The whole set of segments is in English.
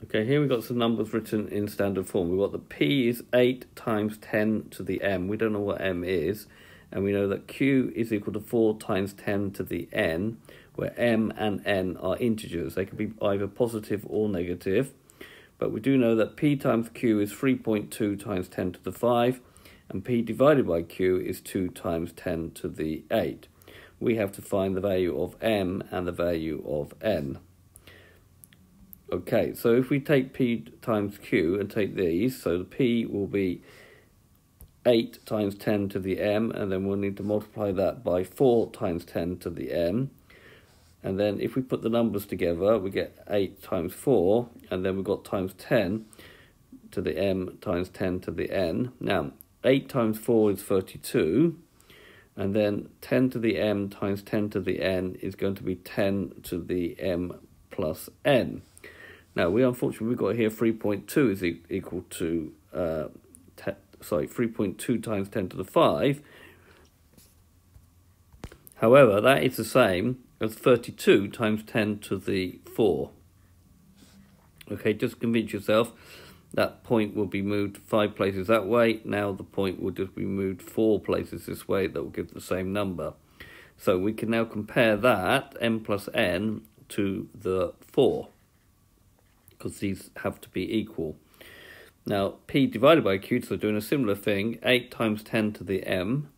Okay, here we've got some numbers written in standard form. We've got the P is 8 times 10 to the M. We don't know what M is. And we know that Q is equal to 4 times 10 to the N, where M and N are integers. They can be either positive or negative. But we do know that P times Q is 3.2 times 10 to the 5. And P divided by Q is 2 times 10 to the 8. We have to find the value of M and the value of N. Okay, so if we take P times Q and take these, so the P will be 8 times 10 to the M, and then we'll need to multiply that by 4 times 10 to the N. And then if we put the numbers together, we get 8 times 4, and then we've got times 10 to the M times 10 to the N. Now, 8 times 4 is 32, and then 10 to the M times 10 to the N is going to be 10 to the M plus N. Now, unfortunately, we've got here 3.2 is equal to, 3.2 times 10 to the 5. However, that is the same as 32 times 10 to the 4. Okay, just convince yourself that point will be moved 5 places that way. Now the point will just be moved 4 places this way. That will give the same number. So we can now compare that, M plus N, to the 4. Because these have to be equal. Now, P divided by Q, so doing a similar thing, 8 times 10 to the M,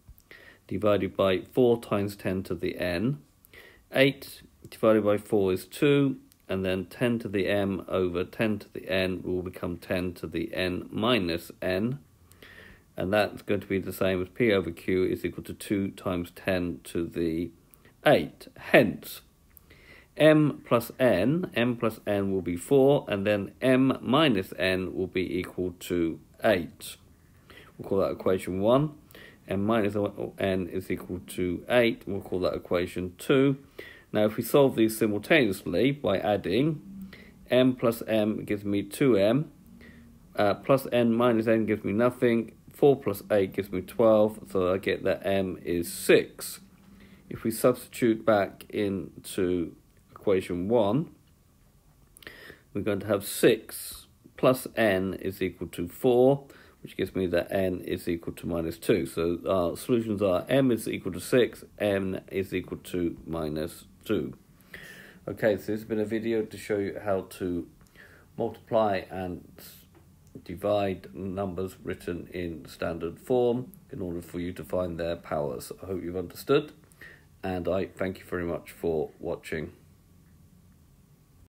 divided by 4 times 10 to the N. 8 divided by 4 is 2, and then 10 to the M over 10 to the N will become 10 to the N minus N. And that's going to be the same as P over Q is equal to 2 times 10 to the 8. Hence, M plus N will be 4, and then M minus N will be equal to 8. We'll call that equation 1. M minus N is equal to 8. We'll call that equation 2. Now, if we solve these simultaneously by adding, M plus M gives me 2M, plus N minus N gives me nothing, 4 plus 8 gives me 12, so I get that M is 6. If we substitute back into equation 1, we're going to have 6 plus N is equal to 4, which gives me that N is equal to minus 2. So our solutions are M is equal to 6, N is equal to minus 2. Okay, so this has been a video to show you how to multiply and divide numbers written in standard form in order for you to find their powers. I hope you've understood, and I thank you very much for watching.